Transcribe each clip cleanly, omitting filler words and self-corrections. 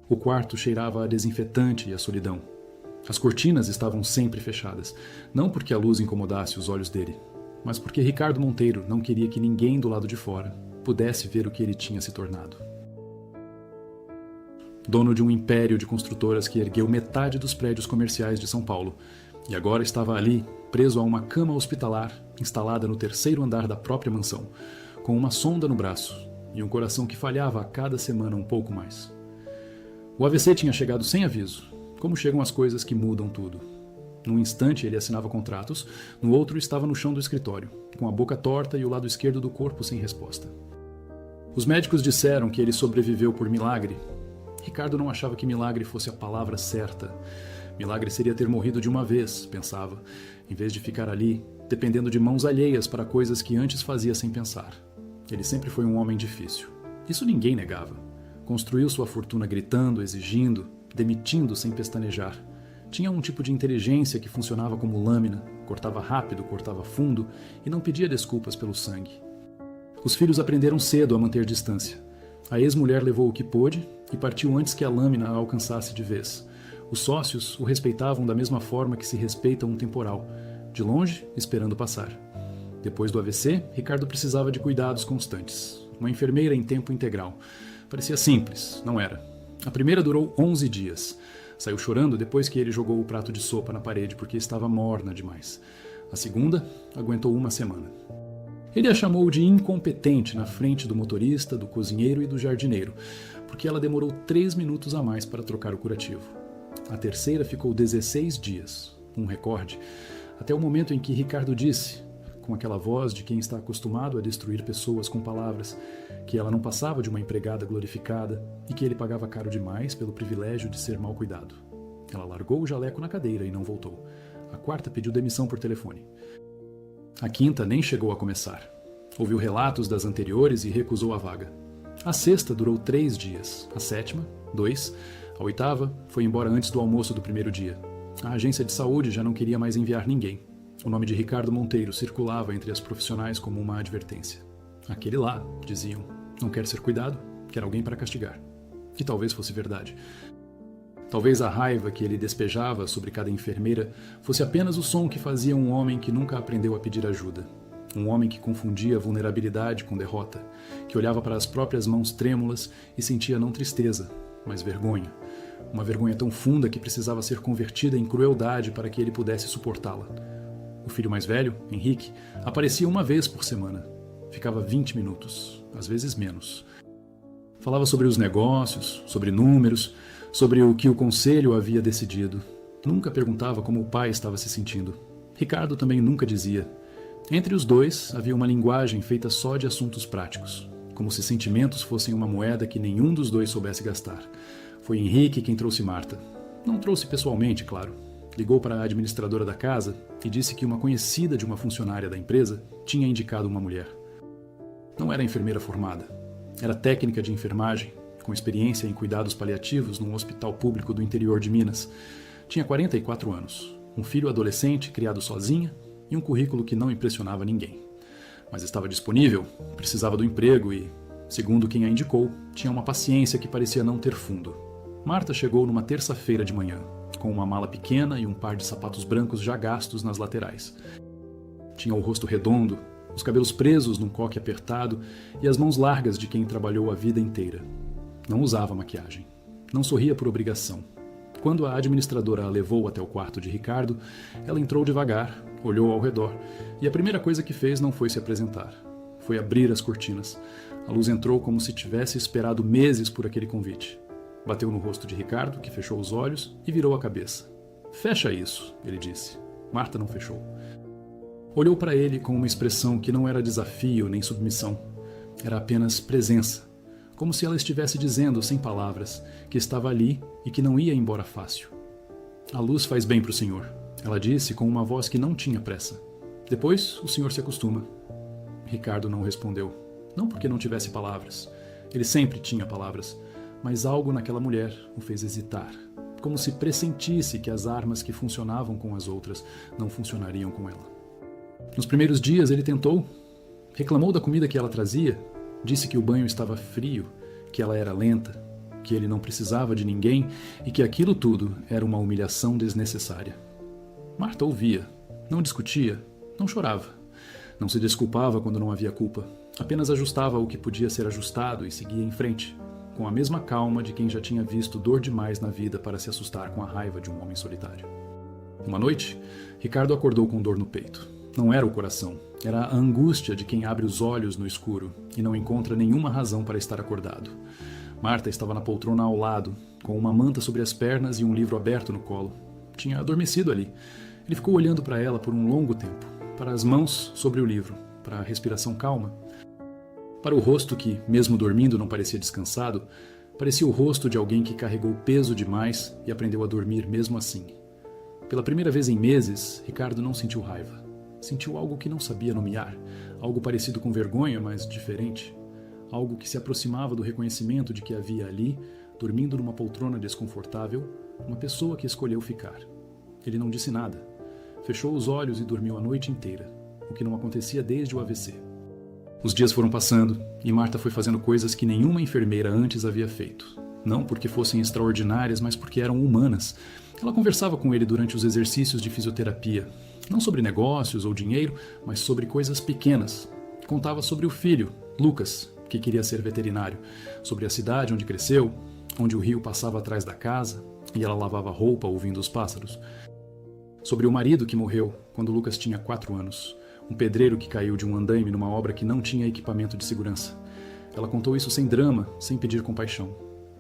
O quarto cheirava a desinfetante e a solidão. As cortinas estavam sempre fechadas, não porque a luz incomodasse os olhos dele, mas porque Ricardo Monteiro não queria que ninguém do lado de fora pudesse ver o que ele tinha se tornado. Dono de um império de construtoras que ergueu metade dos prédios comerciais de São Paulo, e agora estava ali, preso a uma cama hospitalar instalada no terceiro andar da própria mansão, com uma sonda no braço e um coração que falhava a cada semana um pouco mais. O AVC tinha chegado sem aviso, como chegam as coisas que mudam tudo. Num instante ele assinava contratos, no outro estava no chão do escritório, com a boca torta e o lado esquerdo do corpo sem resposta. Os médicos disseram que ele sobreviveu por milagre. Ricardo não achava que milagre fosse a palavra certa. Milagre seria ter morrido de uma vez, pensava, em vez de ficar ali, dependendo de mãos alheias para coisas que antes fazia sem pensar. Ele sempre foi um homem difícil. Isso ninguém negava. Construiu sua fortuna gritando, exigindo, demitindo sem pestanejar. Tinha um tipo de inteligência que funcionava como lâmina, cortava rápido, cortava fundo e não pedia desculpas pelo sangue. Os filhos aprenderam cedo a manter distância. A ex-mulher levou o que pôde e partiu antes que a lâmina a alcançasse de vez. Os sócios o respeitavam da mesma forma que se respeita um temporal, de longe, esperando passar. Depois do AVC, Ricardo precisava de cuidados constantes. Uma enfermeira em tempo integral. Parecia simples, não era. A primeira durou 11 dias. Saiu chorando depois que ele jogou o prato de sopa na parede porque estava morna demais. A segunda aguentou uma semana. Ele a chamou de incompetente na frente do motorista, do cozinheiro e do jardineiro, porque ela demorou 3 minutos a mais para trocar o curativo. A terceira ficou 16 dias, um recorde, até o momento em que Ricardo disse, com aquela voz de quem está acostumado a destruir pessoas com palavras, que ela não passava de uma empregada glorificada e que ele pagava caro demais pelo privilégio de ser mal cuidado. Ela largou o jaleco na cadeira e não voltou. A quarta pediu demissão por telefone. A quinta nem chegou a começar. Ouviu relatos das anteriores e recusou a vaga. A sexta durou 3 dias, a sétima, 2, a oitava foi embora antes do almoço do primeiro dia. A agência de saúde já não queria mais enviar ninguém. O nome de Ricardo Monteiro circulava entre as profissionais como uma advertência. Aquele lá, diziam, não quer ser cuidado, quer alguém para castigar. E talvez fosse verdade. Talvez a raiva que ele despejava sobre cada enfermeira fosse apenas o som que fazia um homem que nunca aprendeu a pedir ajuda. Um homem que confundia vulnerabilidade com derrota, que olhava para as próprias mãos trêmulas e sentia não tristeza, mas vergonha. Uma vergonha tão funda que precisava ser convertida em crueldade para que ele pudesse suportá-la. O filho mais velho, Henrique, aparecia uma vez por semana. Ficava 20 minutos, às vezes menos. Falava sobre os negócios, sobre números, sobre o que o conselho havia decidido. Nunca perguntava como o pai estava se sentindo. Ricardo também nunca dizia. Entre os dois havia uma linguagem feita só de assuntos práticos, como se sentimentos fossem uma moeda que nenhum dos dois soubesse gastar. Foi Henrique quem trouxe Marta. Não trouxe pessoalmente, claro. Ligou para a administradora da casa e disse que uma conhecida de uma funcionária da empresa tinha indicado uma mulher. Não era enfermeira formada. Era técnica de enfermagem, com experiência em cuidados paliativos num hospital público do interior de Minas. Tinha 44 anos, um filho adolescente criado sozinha e um currículo que não impressionava ninguém. Mas estava disponível, precisava do emprego e, segundo quem a indicou, tinha uma paciência que parecia não ter fundo. Marta chegou numa terça-feira de manhã, com uma mala pequena e um par de sapatos brancos já gastos nas laterais. Tinha o rosto redondo, os cabelos presos num coque apertado e as mãos largas de quem trabalhou a vida inteira. Não usava maquiagem. Não sorria por obrigação. Quando a administradora a levou até o quarto de Ricardo, ela entrou devagar, olhou ao redor e a primeira coisa que fez não foi se apresentar. Foi abrir as cortinas. A luz entrou como se tivesse esperado meses por aquele convite. Bateu no rosto de Ricardo, que fechou os olhos e virou a cabeça. "Fecha isso", ele disse. Marta não fechou. Olhou para ele com uma expressão que não era desafio nem submissão. Era apenas presença. Como se ela estivesse dizendo, sem palavras, que estava ali e que não ia embora fácil. "A luz faz bem para o senhor", ela disse com uma voz que não tinha pressa. "Depois o senhor se acostuma." Ricardo não respondeu. Não porque não tivesse palavras. Ele sempre tinha palavras. Mas algo naquela mulher o fez hesitar. Como se pressentisse que as armas que funcionavam com as outras não funcionariam com ela. Nos primeiros dias ele tentou. Reclamou da comida que ela trazia. Disse que o banho estava frio, que ela era lenta, que ele não precisava de ninguém e que aquilo tudo era uma humilhação desnecessária. Marta ouvia, não discutia, não chorava. Não se desculpava quando não havia culpa, apenas ajustava o que podia ser ajustado e seguia em frente, com a mesma calma de quem já tinha visto dor demais na vida para se assustar com a raiva de um homem solitário. Uma noite, Ricardo acordou com dor no peito. Não era o coração, era a angústia de quem abre os olhos no escuro e não encontra nenhuma razão para estar acordado. Marta estava na poltrona ao lado, com uma manta sobre as pernas e um livro aberto no colo. Tinha adormecido ali. Ele ficou olhando para ela por um longo tempo, para as mãos sobre o livro, para a respiração calma, para o rosto que, mesmo dormindo, não parecia descansado, parecia o rosto de alguém que carregou peso demais e aprendeu a dormir mesmo assim. Pela primeira vez em meses, Ricardo não sentiu raiva. Sentiu algo que não sabia nomear, algo parecido com vergonha, mas diferente. Algo que se aproximava do reconhecimento de que havia ali, dormindo numa poltrona desconfortável, uma pessoa que escolheu ficar. Ele não disse nada. Fechou os olhos e dormiu a noite inteira, o que não acontecia desde o AVC. Os dias foram passando e Marta foi fazendo coisas que nenhuma enfermeira antes havia feito. Não porque fossem extraordinárias, mas porque eram humanas. Ela conversava com ele durante os exercícios de fisioterapia, não sobre negócios ou dinheiro, mas sobre coisas pequenas. Contava sobre o filho, Lucas, que queria ser veterinário, sobre a cidade onde cresceu, onde o rio passava atrás da casa e ela lavava roupa ouvindo os pássaros. Sobre o marido que morreu quando Lucas tinha 4 anos, um pedreiro que caiu de um andaime numa obra que não tinha equipamento de segurança. Ela contou isso sem drama, sem pedir compaixão.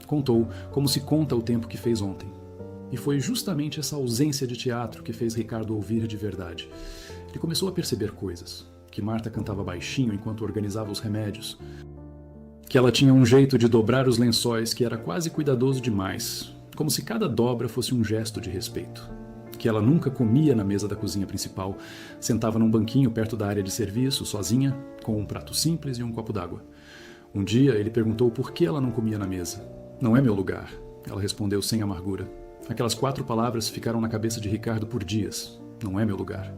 Contou como se conta o tempo que fez ontem. E foi justamente essa ausência de teatro que fez Ricardo ouvir de verdade. Ele começou a perceber coisas. Que Marta cantava baixinho enquanto organizava os remédios. Que ela tinha um jeito de dobrar os lençóis que era quase cuidadoso demais, como se cada dobra fosse um gesto de respeito. Que ela nunca comia na mesa da cozinha principal, sentava num banquinho perto da área de serviço, sozinha, com um prato simples e um copo d'água. Um dia ele perguntou por que ela não comia na mesa. Não é meu lugar, ela respondeu sem amargura. Aquelas 4 palavras ficaram na cabeça de Ricardo por dias. Não é meu lugar.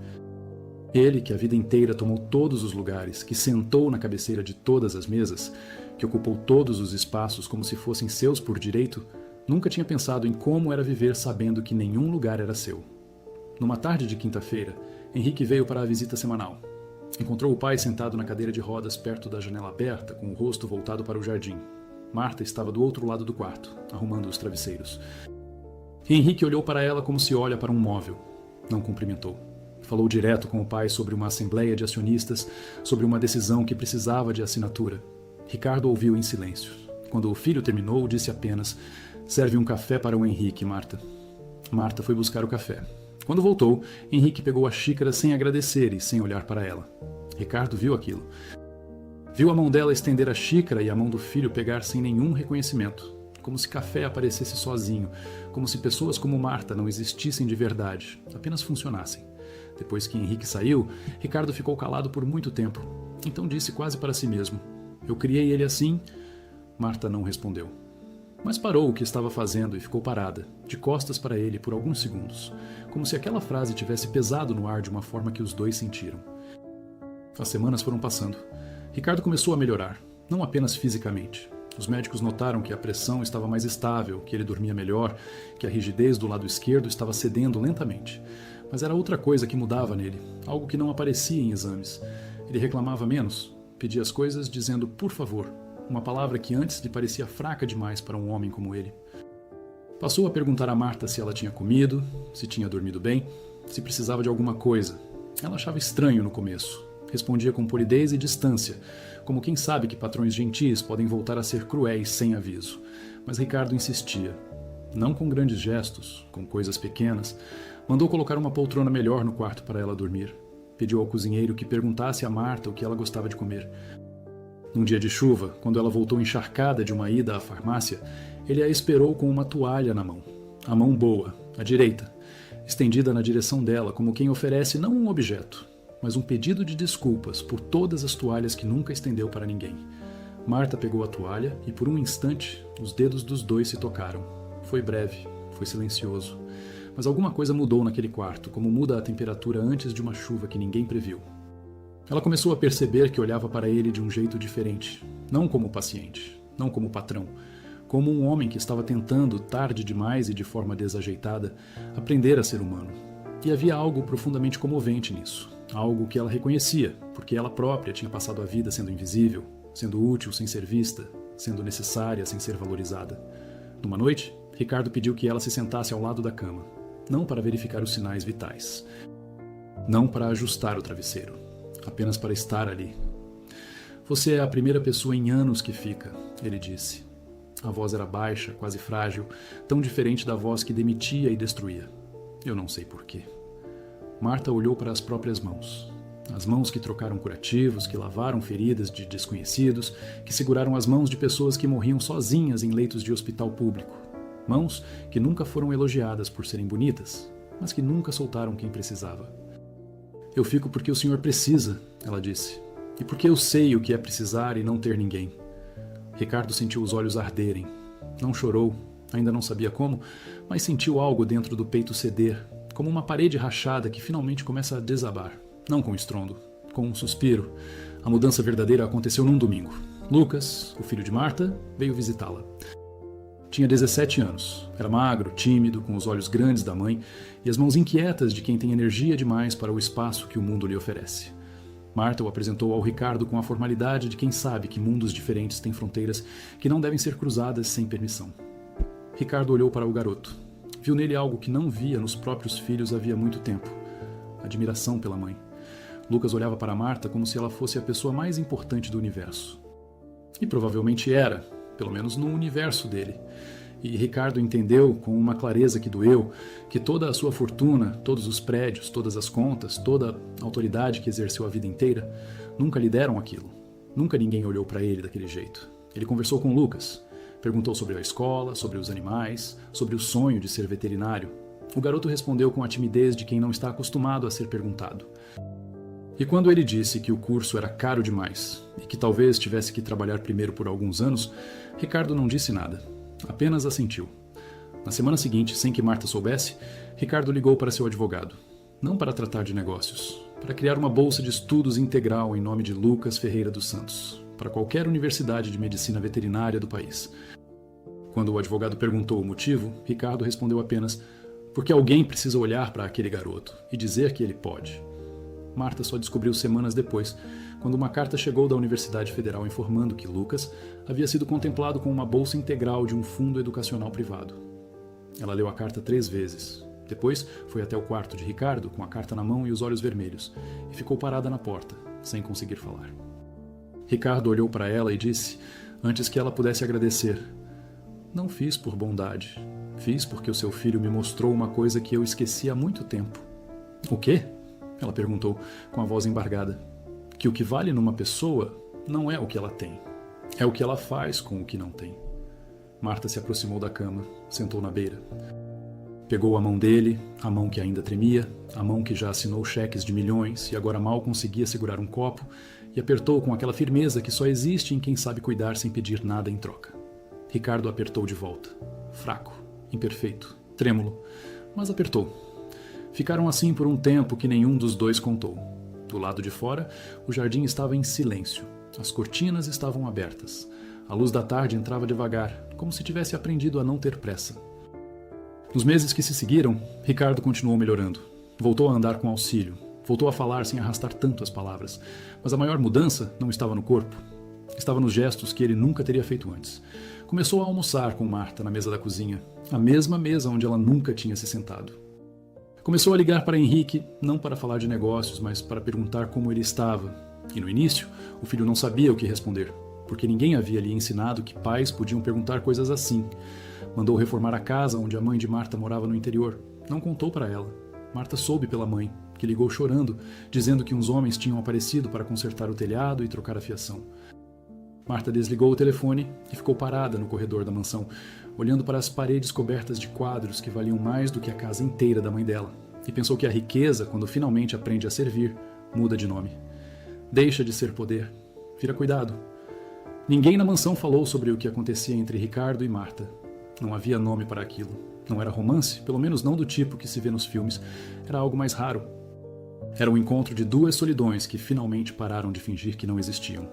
Ele, que a vida inteira tomou todos os lugares, que sentou na cabeceira de todas as mesas, que ocupou todos os espaços como se fossem seus por direito, nunca tinha pensado em como era viver sabendo que nenhum lugar era seu. Numa tarde de quinta-feira, Henrique veio para a visita semanal. Encontrou o pai sentado na cadeira de rodas perto da janela aberta, com o rosto voltado para o jardim. Marta estava do outro lado do quarto, arrumando os travesseiros. Henrique olhou para ela como se olha para um móvel. Não cumprimentou. Falou direto com o pai sobre uma assembleia de acionistas, sobre uma decisão que precisava de assinatura. Ricardo ouviu em silêncio. Quando o filho terminou, disse apenas: "Serve um café para o Henrique, Marta." Marta foi buscar o café. Quando voltou, Henrique pegou a xícara sem agradecer e sem olhar para ela. Ricardo viu aquilo. Viu a mão dela estender a xícara e a mão do filho pegar sem nenhum reconhecimento. Como se café aparecesse sozinho, como se pessoas como Marta não existissem de verdade, apenas funcionassem. Depois que Henrique saiu, Ricardo ficou calado por muito tempo. Então disse quase para si mesmo: "Eu criei ele assim." Marta não respondeu. Mas parou o que estava fazendo e ficou parada, de costas para ele por alguns segundos, como se aquela frase tivesse pesado no ar de uma forma que os dois sentiram. As semanas foram passando. Ricardo começou a melhorar, não apenas fisicamente. Os médicos notaram que a pressão estava mais estável, que ele dormia melhor, que a rigidez do lado esquerdo estava cedendo lentamente. Mas era outra coisa que mudava nele, algo que não aparecia em exames. Ele reclamava menos, pedia as coisas dizendo "por favor", uma palavra que antes lhe parecia fraca demais para um homem como ele. Passou a perguntar a Marta se ela tinha comido, se tinha dormido bem, se precisava de alguma coisa. Ela achava estranho no começo. Respondia com polidez e distância, como quem sabe que patrões gentis podem voltar a ser cruéis sem aviso. Mas Ricardo insistia. Não com grandes gestos, com coisas pequenas. Mandou colocar uma poltrona melhor no quarto para ela dormir. Pediu ao cozinheiro que perguntasse a Marta o que ela gostava de comer. Num dia de chuva, quando ela voltou encharcada de uma ida à farmácia, ele a esperou com uma toalha na mão. A mão boa, a direita, estendida na direção dela, como quem oferece não um objeto, mas um pedido de desculpas por todas as toalhas que nunca estendeu para ninguém. Marta pegou a toalha e, por um instante, os dedos dos dois se tocaram. Foi breve, foi silencioso. Mas alguma coisa mudou naquele quarto, como muda a temperatura antes de uma chuva que ninguém previu. Ela começou a perceber que olhava para ele de um jeito diferente, não como paciente, não como patrão, como um homem que estava tentando, tarde demais e de forma desajeitada, aprender a ser humano. E havia algo profundamente comovente nisso, algo que ela reconhecia, porque ela própria tinha passado a vida sendo invisível, sendo útil sem ser vista, sendo necessária sem ser valorizada. Numa noite, Ricardo pediu que ela se sentasse ao lado da cama, não para verificar os sinais vitais, não para ajustar o travesseiro, apenas para estar ali. Você é a primeira pessoa em anos que fica, ele disse. A voz era baixa, quase frágil, tão diferente da voz que demitia e destruía. Eu não sei porquê. Marta olhou para as próprias mãos. As mãos que trocaram curativos, que lavaram feridas de desconhecidos, que seguraram as mãos de pessoas que morriam sozinhas em leitos de hospital público. Mãos que nunca foram elogiadas por serem bonitas, mas que nunca soltaram quem precisava. Eu fico porque o senhor precisa, ela disse, e porque eu sei o que é precisar e não ter ninguém. Ricardo sentiu os olhos arderem. Não chorou, ainda não sabia como, mas sentiu algo dentro do peito ceder, como uma parede rachada que finalmente começa a desabar. Não com estrondo, com um suspiro. A mudança verdadeira aconteceu num domingo. Lucas, o filho de Marta, veio visitá-la. Tinha 17 anos. Era magro, tímido, com os olhos grandes da mãe e as mãos inquietas de quem tem energia demais para o espaço que o mundo lhe oferece. Marta o apresentou ao Ricardo com a formalidade de quem sabe que mundos diferentes têm fronteiras que não devem ser cruzadas sem permissão. Ricardo olhou para o garoto. Viu nele algo que não via nos próprios filhos havia muito tempo. Admiração pela mãe. Lucas olhava para Marta como se ela fosse a pessoa mais importante do universo. E provavelmente era, pelo menos no universo dele. E Ricardo entendeu, com uma clareza que doeu, que toda a sua fortuna, todos os prédios, todas as contas, toda a autoridade que exerceu a vida inteira, nunca lhe deram aquilo. Nunca ninguém olhou para ele daquele jeito. Ele conversou com Lucas, perguntou sobre a escola, sobre os animais, sobre o sonho de ser veterinário. O garoto respondeu com a timidez de quem não está acostumado a ser perguntado. E quando ele disse que o curso era caro demais e que talvez tivesse que trabalhar primeiro por alguns anos, Ricardo não disse nada. Apenas assentiu. Na semana seguinte, sem que Marta soubesse, Ricardo ligou para seu advogado. Não para tratar de negócios, para criar uma bolsa de estudos integral em nome de Lucas Ferreira dos Santos, para qualquer universidade de medicina veterinária do país. Quando o advogado perguntou o motivo, Ricardo respondeu apenas: porque alguém precisa olhar para aquele garoto e dizer que ele pode. Marta só descobriu semanas depois, quando uma carta chegou da Universidade Federal informando que Lucas havia sido contemplado com uma bolsa integral de um fundo educacional privado. Ela leu a carta 3 vezes. Depois foi até o quarto de Ricardo, com a carta na mão e os olhos vermelhos, e ficou parada na porta, sem conseguir falar. Ricardo olhou para ela e disse, antes que ela pudesse agradecer: não fiz por bondade. Fiz porque o seu filho me mostrou uma coisa que eu esqueci há muito tempo. O quê? Ela perguntou, com a voz embargada. Que o que vale numa pessoa não é o que ela tem. É o que ela faz com o que não tem. Marta se aproximou da cama, sentou na beira. Pegou a mão dele, a mão que ainda tremia, a mão que já assinou cheques de milhões e agora mal conseguia segurar um copo, e apertou com aquela firmeza que só existe em quem sabe cuidar sem pedir nada em troca. Ricardo apertou de volta. Fraco, imperfeito, trêmulo, mas apertou. Ficaram assim por um tempo que nenhum dos dois contou. Do lado de fora, o jardim estava em silêncio. As cortinas estavam abertas. A luz da tarde entrava devagar, como se tivesse aprendido a não ter pressa. Nos meses que se seguiram, Ricardo continuou melhorando. Voltou a andar com auxílio. Voltou a falar sem arrastar tanto as palavras. Mas a maior mudança não estava no corpo. Estava nos gestos que ele nunca teria feito antes. Começou a almoçar com Marta na mesa da cozinha, a mesma mesa onde ela nunca tinha se sentado. Começou a ligar para Henrique, não para falar de negócios, mas para perguntar como ele estava. E no início, o filho não sabia o que responder, porque ninguém havia lhe ensinado que pais podiam perguntar coisas assim. Mandou reformar a casa onde a mãe de Marta morava no interior. Não contou para ela. Marta soube pela mãe, que ligou chorando, dizendo que uns homens tinham aparecido para consertar o telhado e trocar a fiação. Marta desligou o telefone e ficou parada no corredor da mansão, olhando para as paredes cobertas de quadros que valiam mais do que a casa inteira da mãe dela, e pensou que a riqueza, quando finalmente aprende a servir, muda de nome. Deixa de ser poder, vira cuidado. Ninguém na mansão falou sobre o que acontecia entre Ricardo e Marta. Não havia nome para aquilo. Não era romance, pelo menos não do tipo que se vê nos filmes. Era algo mais raro. Era o encontro de 2 solidões que finalmente pararam de fingir que não existiam.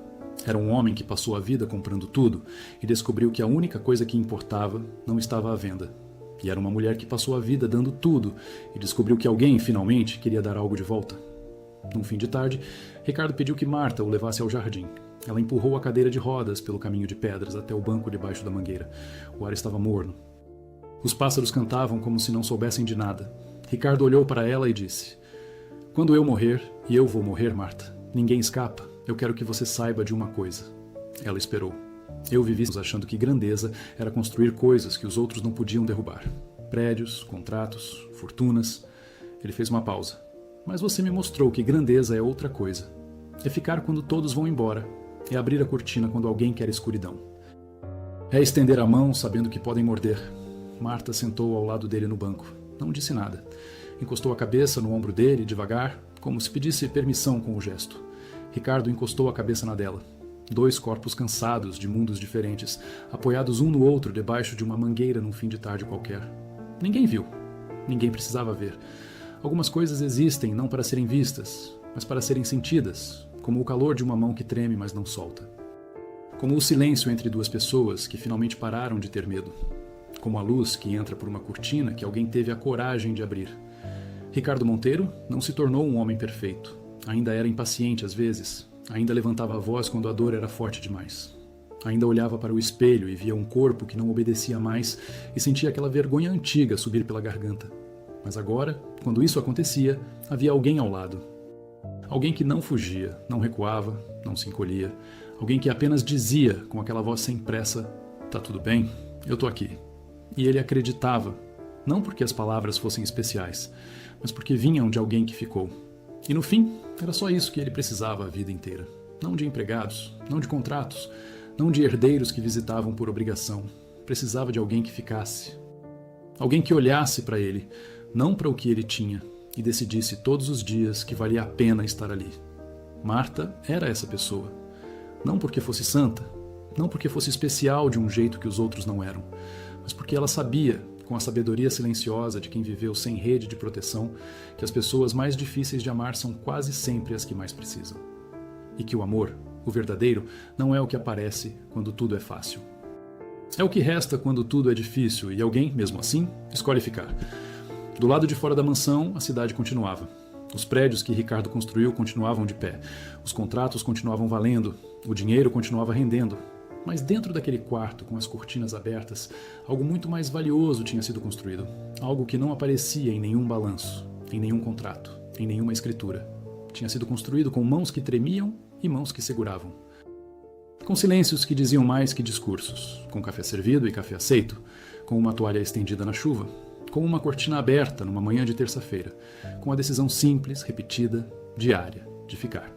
Era um homem que passou a vida comprando tudo e descobriu que a única coisa que importava não estava à venda. E era uma mulher que passou a vida dando tudo e descobriu que alguém, finalmente, queria dar algo de volta. Num fim de tarde, Ricardo pediu que Marta o levasse ao jardim. Ela empurrou a cadeira de rodas pelo caminho de pedras até o banco debaixo da mangueira. O ar estava morno. Os pássaros cantavam como se não soubessem de nada. Ricardo olhou para ela e disse: "Quando eu morrer, e eu vou morrer, Marta, ninguém escapa. Eu quero que você saiba de uma coisa." Ela esperou. Eu vivi achando que grandeza era construir coisas que os outros não podiam derrubar. Prédios, contratos, fortunas. Ele fez uma pausa. Mas você me mostrou que grandeza é outra coisa. É ficar quando todos vão embora. É abrir a cortina quando alguém quer escuridão. É estender a mão sabendo que podem morder. Marta sentou ao lado dele no banco. Não disse nada. Encostou a cabeça no ombro dele, devagar, como se pedisse permissão com o gesto. Ricardo encostou a cabeça na dela. 2 corpos cansados de mundos diferentes, apoiados um no outro debaixo de uma mangueira num fim de tarde qualquer. Ninguém viu. Ninguém precisava ver. Algumas coisas existem não para serem vistas, mas para serem sentidas, como o calor de uma mão que treme, mas não solta. Como o silêncio entre 2 pessoas que finalmente pararam de ter medo. Como a luz que entra por uma cortina que alguém teve a coragem de abrir. Ricardo Monteiro não se tornou um homem perfeito. Ainda era impaciente às vezes. Ainda levantava a voz quando a dor era forte demais. Ainda olhava para o espelho e via um corpo que não obedecia mais e sentia aquela vergonha antiga subir pela garganta. Mas agora, quando isso acontecia, havia alguém ao lado. Alguém que não fugia, não recuava, não se encolhia. Alguém que apenas dizia, com aquela voz sem pressa: "Tá tudo bem, eu tô aqui." E ele acreditava, não porque as palavras fossem especiais, mas porque vinham de alguém que ficou. E no fim, era só isso que ele precisava a vida inteira. Não de empregados, não de contratos, não de herdeiros que visitavam por obrigação. Precisava de alguém que ficasse. Alguém que olhasse para ele, não para o que ele tinha, e decidisse todos os dias que valia a pena estar ali. Marta era essa pessoa. Não porque fosse santa, não porque fosse especial de um jeito que os outros não eram, mas porque ela sabia, com a sabedoria silenciosa de quem viveu sem rede de proteção, que as pessoas mais difíceis de amar são quase sempre as que mais precisam. E que o amor, o verdadeiro, não é o que aparece quando tudo é fácil. É o que resta quando tudo é difícil e alguém, mesmo assim, escolhe ficar. Do lado de fora da mansão, a cidade continuava. Os prédios que Ricardo construiu continuavam de pé. Os contratos continuavam valendo. O dinheiro continuava rendendo. Mas dentro daquele quarto, com as cortinas abertas, algo muito mais valioso tinha sido construído. Algo que não aparecia em nenhum balanço, em nenhum contrato, em nenhuma escritura. Tinha sido construído com mãos que tremiam e mãos que seguravam. Com silêncios que diziam mais que discursos, com café servido e café aceito, com uma toalha estendida na chuva, com uma cortina aberta numa manhã de terça-feira, com a decisão simples, repetida, diária, de ficar.